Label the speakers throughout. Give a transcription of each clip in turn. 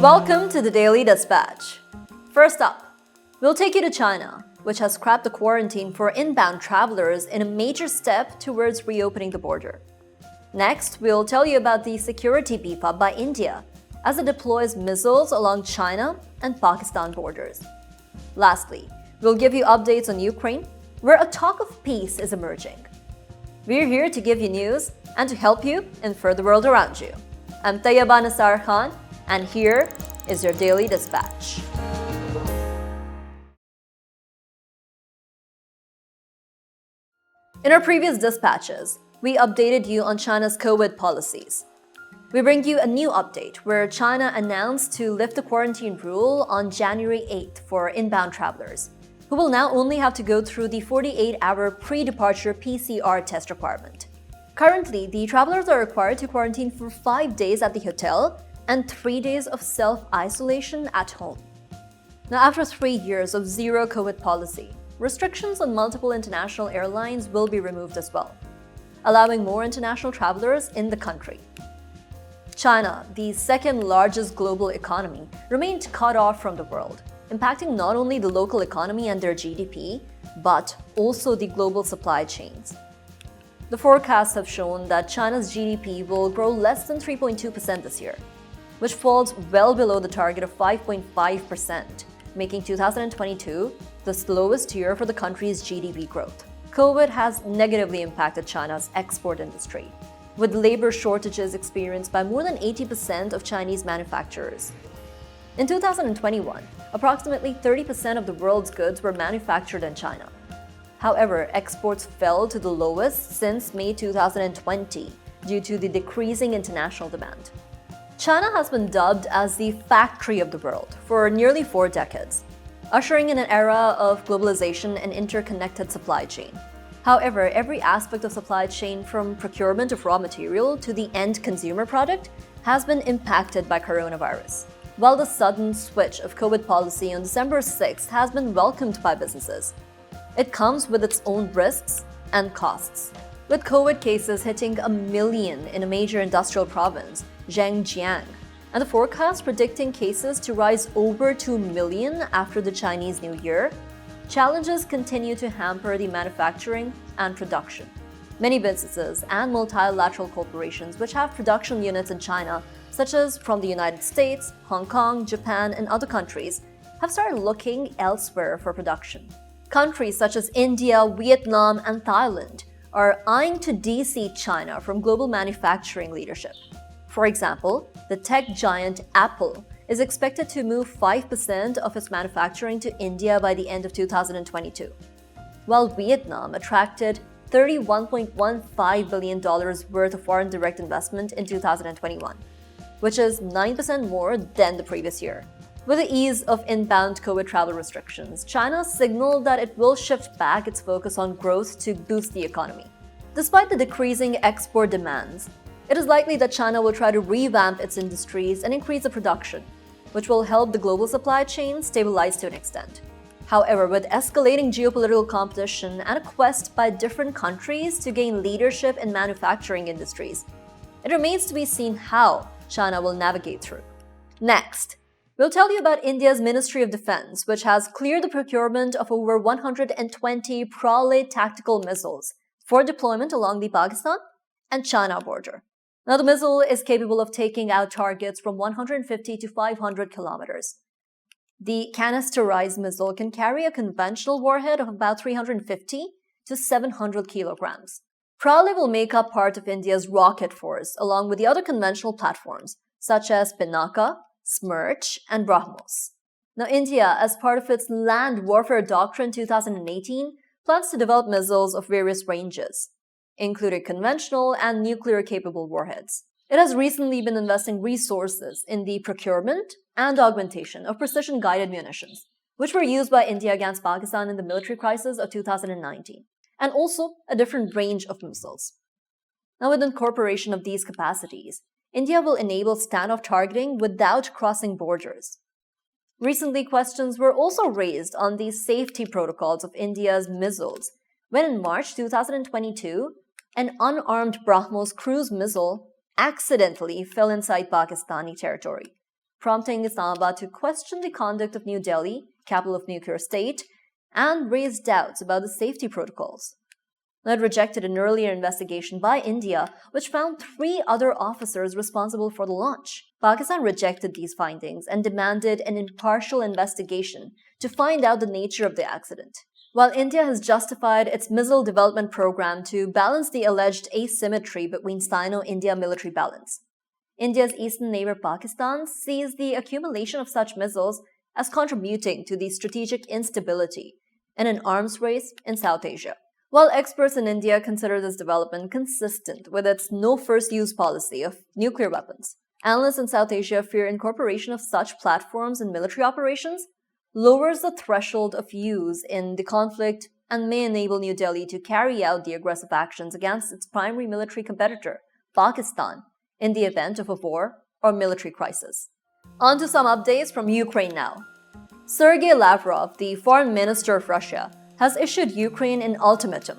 Speaker 1: Welcome to the Daily Dispatch. First up, we'll take you to China, which has scrapped the quarantine for inbound travelers in a major step towards reopening the border. Next, we'll tell you about the security beef up by India as it deploys missiles along China and Pakistan borders. Lastly, we'll give you updates on Ukraine, where a talk of peace is emerging. We're here to give you news and to help you infer the world around you. I'm Tayyaba Nisar Khan, and here is your Daily Dispatch. In our previous dispatches, we updated you on China's COVID policies. We bring you a new update where China announced to lift the quarantine rule on January 8th for inbound travelers, who will now only have to go through the 48-hour pre-departure PCR test requirement. Currently, the travelers are required to quarantine for 5 days at the hotel and 3 days of self-isolation at home. Now, after 3 years of zero COVID policy, restrictions on multiple international airlines will be removed as well, allowing more international travelers in the country. China, the second largest global economy, remained cut off from the world, impacting not only the local economy and their GDP, but also the global supply chains. The forecasts have shown that China's GDP will grow less than 3.2% this year, which falls well below the target of 5.5%, making 2022 the slowest year for the country's GDP growth. COVID has negatively impacted China's export industry, with labor shortages experienced by more than 80% of Chinese manufacturers. In 2021, approximately 30% of the world's goods were manufactured in China. However, exports fell to the lowest since May 2020 due to the decreasing international demand. China has been dubbed as the factory of the world for nearly 4 decades, ushering in an era of globalization and interconnected supply chain. However, every aspect of supply chain, from procurement of raw material to the end consumer product, has been impacted by coronavirus. While the sudden switch of COVID policy on December 6th has been welcomed by businesses, it comes with its own risks and costs. With COVID cases hitting 1 million in a major industrial province, Zhangjiang, and the forecast predicting cases to rise over 2 million after the Chinese New Year, challenges continue to hamper the manufacturing and production. Many businesses and multilateral corporations which have production units in China, such as from the United States, Hong Kong, Japan, and other countries, have started looking elsewhere for production. Countries such as India, Vietnam, and Thailand are eyeing to de-seed China from global manufacturing leadership. For example, the tech giant Apple is expected to move 5% of its manufacturing to India by the end of 2022, while Vietnam attracted $31.15 billion worth of foreign direct investment in 2021, which is 9% more than the previous year. With the ease of inbound COVID travel restrictions, China signaled that it will shift back its focus on growth to boost the economy. Despite the decreasing export demands, it is likely that China will try to revamp its industries and increase the production, which will help the global supply chain stabilize to an extent. However, with escalating geopolitical competition and a quest by different countries to gain leadership in manufacturing industries, it remains to be seen how China will navigate through. Next, we'll tell you about India's Ministry of Defense, which has cleared the procurement of over 120 Prale tactical missiles for deployment along the Pakistan and China border. Now, the missile is capable of taking out targets from 150 to 500 kilometers. The canisterized missile can carry a conventional warhead of about 350 to 700 kilograms. Prale will make up part of India's rocket force along with the other conventional platforms, such as Pinaka, Smerch, and BrahMos. Now, India, as part of its Land Warfare Doctrine 2018, plans to develop missiles of various ranges, including conventional and nuclear-capable warheads. It has recently been investing resources in the procurement and augmentation of precision-guided munitions, which were used by India against Pakistan in the military crisis of 2019, and also a different range of missiles. Now, with incorporation of these capacities, India will enable standoff targeting without crossing borders. Recently, questions were also raised on the safety protocols of India's missiles, when in March 2022, an unarmed BrahMos cruise missile accidentally fell inside Pakistani territory, prompting Islamabad to question the conduct of New Delhi, capital of nuclear state, and raise doubts about the safety protocols. It rejected an earlier investigation by India, which found 3 other officers responsible for the launch. Pakistan rejected these findings and demanded an impartial investigation to find out the nature of the accident. While India has justified its missile development program to balance the alleged asymmetry between Sino-India military balance, India's eastern neighbor Pakistan sees the accumulation of such missiles as contributing to the strategic instability in an arms race in South Asia. While experts in India consider this development consistent with its no first use policy of nuclear weapons, analysts in South Asia fear incorporation of such platforms in military operations lowers the threshold of use in the conflict and may enable New Delhi to carry out the aggressive actions against its primary military competitor, Pakistan, in the event of a war or military crisis. On to some updates from Ukraine now. Sergei Lavrov, the foreign minister of Russia, has issued Ukraine an ultimatum: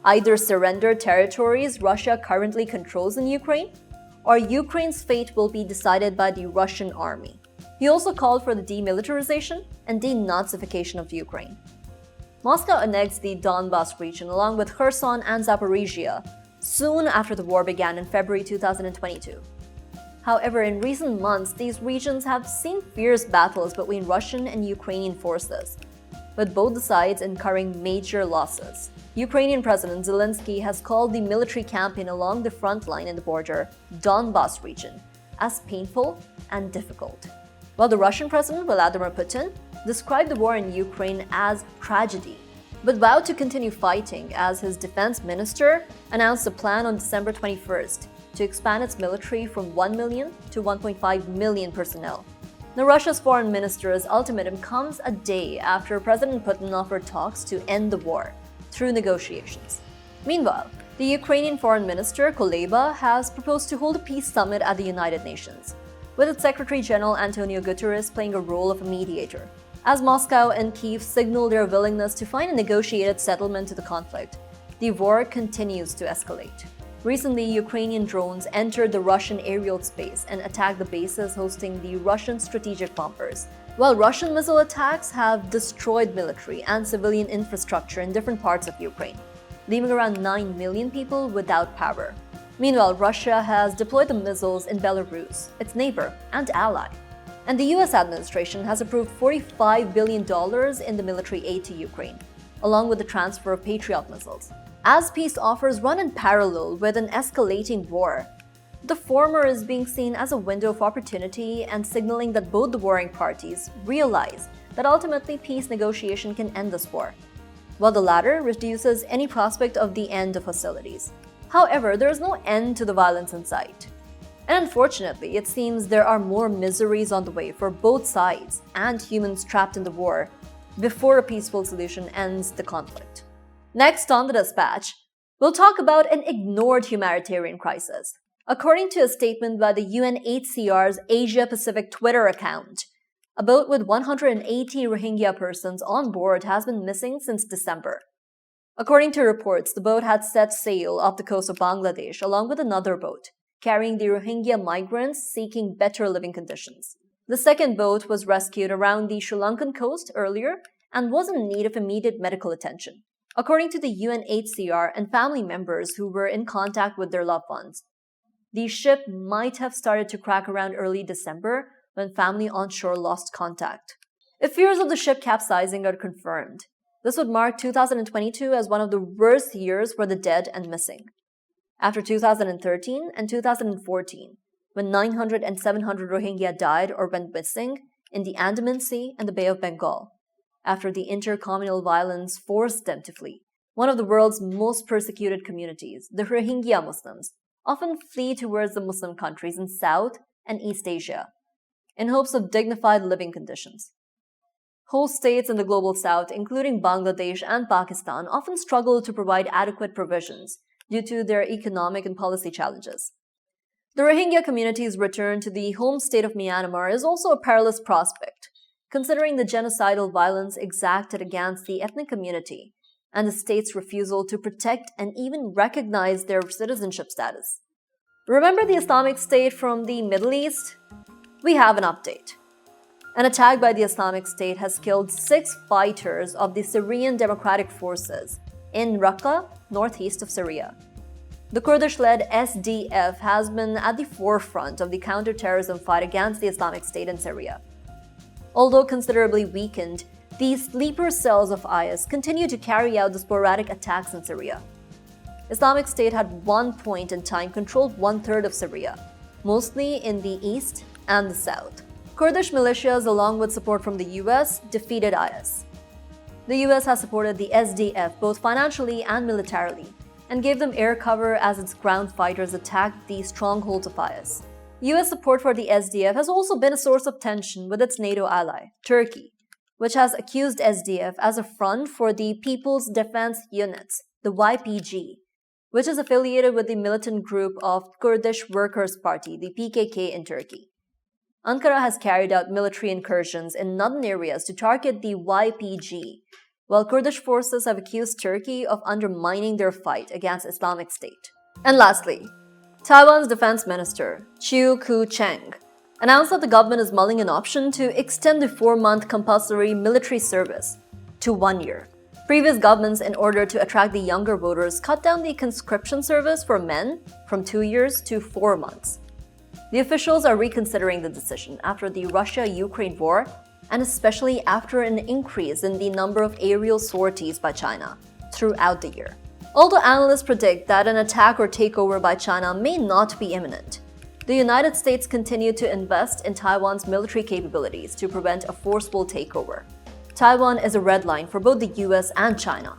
Speaker 1: either surrender territories Russia currently controls in Ukraine, or Ukraine's fate will be decided by the Russian army. He also called for the demilitarization and denazification of Ukraine. Moscow annexed the Donbas region along with Kherson and Zaporizhia soon after the war began in February 2022. However, in recent months, these regions have seen fierce battles between Russian and Ukrainian forces, with both sides incurring major losses. Ukrainian President Zelensky has called the military campaign along the front line in the border, Donbas region, as painful and difficult, while the Russian President Vladimir Putin described the war in Ukraine as tragedy, but vowed to continue fighting as his defense minister announced a plan on December 21st to expand its military from 1 million to 1.5 million personnel. Now, Russia's foreign minister's ultimatum comes a day after President Putin offered talks to end the war through negotiations. Meanwhile, the Ukrainian foreign minister Kuleba has proposed to hold a peace summit at the United Nations, with its Secretary General Antonio Guterres playing a role of a mediator. As Moscow and Kyiv signal their willingness to find a negotiated settlement to the conflict, the war continues to escalate. Recently, Ukrainian drones entered the Russian aerial space and attacked the bases hosting the Russian strategic bombers, while Russian missile attacks have destroyed military and civilian infrastructure in different parts of Ukraine, leaving around 9 million people without power. Meanwhile, Russia has deployed the missiles in Belarus, its neighbor and ally. And the US administration has approved $45 billion in the military aid to Ukraine, along with the transfer of Patriot missiles. As peace offers run in parallel with an escalating war, the former is being seen as a window of opportunity and signaling that both the warring parties realize that ultimately peace negotiation can end this war, while the latter reduces any prospect of the end of hostilities. However, there is no end to the violence in sight. And unfortunately, it seems there are more miseries on the way for both sides and humans trapped in the war before a peaceful solution ends the conflict. Next on the dispatch, we'll talk about an ignored humanitarian crisis. According to a statement by the UNHCR's Asia-Pacific Twitter account, a boat with 180 Rohingya persons on board has been missing since December. According to reports, the boat had set sail off the coast of Bangladesh along with another boat, carrying the Rohingya migrants seeking better living conditions. The second boat was rescued around the Sri Lankan coast earlier and was in need of immediate medical attention. According to the UNHCR and family members who were in contact with their loved ones, the ship might have started to crack around early December when family on shore lost contact. If fears of the ship capsizing are confirmed, this would mark 2022 as one of the worst years for the dead and missing, after 2013 and 2014, when 900 and 700 Rohingya died or went missing in the Andaman Sea and the Bay of Bengal, after the intercommunal violence forced them to flee. One of the world's most persecuted communities, the Rohingya Muslims, often flee towards the Muslim countries in South and East Asia in hopes of dignified living conditions. Host states in the global South, including Bangladesh and Pakistan, often struggle to provide adequate provisions due to their economic and policy challenges. The Rohingya community's return to the home state of Myanmar is also a perilous prospect, considering the genocidal violence exacted against the ethnic community and the state's refusal to protect and even recognize their citizenship status. Remember the Islamic State from the Middle East? we have an update. An attack by the Islamic State has killed 6 fighters of the Syrian Democratic Forces in Raqqa, northeast of Syria. The Kurdish-led SDF has been at the forefront of the counter-terrorism fight against the Islamic State in Syria. Although considerably weakened, these sleeper cells of IS continue to carry out the sporadic attacks in Syria. Islamic State at one point in time controlled 1/3 of Syria, mostly in the east and the south. Kurdish militias, along with support from the US, defeated IS. The US has supported the SDF both financially and militarily, and gave them air cover as its ground fighters attacked the strongholds of IS. US support for the SDF has also been a source of tension with its NATO ally, Turkey, which has accused SDF as a front for the People's Defense Units, the YPG, which is affiliated with the militant group of Kurdish Workers' Party, the PKK in Turkey. Ankara has carried out military incursions in northern areas to target the YPG, while Kurdish forces have accused Turkey of undermining their fight against Islamic State. And lastly, Taiwan's defense minister, Chiu Ku-cheng, announced that the government is mulling an option to extend the 4-month compulsory military service to 1 year. Previous governments, in order to attract the younger voters, cut down the conscription service for men from 2 years to 4 months. The officials are reconsidering the decision after the Russia-Ukraine war, and especially after an increase in the number of aerial sorties by China throughout the year. Although analysts predict that an attack or takeover by China may not be imminent, the United States continued to invest in Taiwan's military capabilities to prevent a forceful takeover. Taiwan is a red line for both the US and China.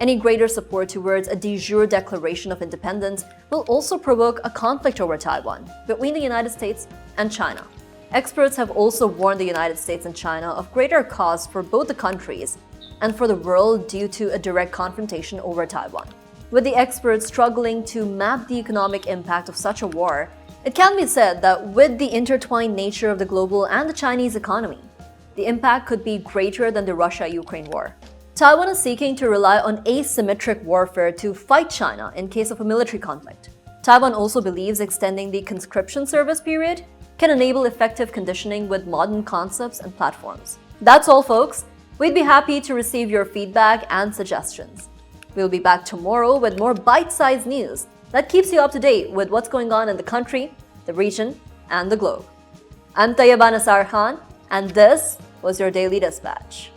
Speaker 1: Any greater support towards a de jure declaration of independence will also provoke a conflict over Taiwan between the United States and China. Experts have also warned the United States and China of greater costs for both the countries and for the world due to a direct confrontation over Taiwan. With the experts struggling to map the economic impact of such a war, it can be said that with the intertwined nature of the global and the Chinese economy, the impact could be greater than the Russia-Ukraine war. Taiwan is seeking to rely on asymmetric warfare to fight China in case of a military conflict. Taiwan also believes extending the conscription service period can enable effective conditioning with modern concepts and platforms. That's all, folks. We'd be happy to receive your feedback and suggestions. We'll be back tomorrow with more bite-sized news that keeps you up to date with what's going on in the country, the region, and the globe. I'm Tayyaba Nisar Khan, and this was your Daily Dispatch.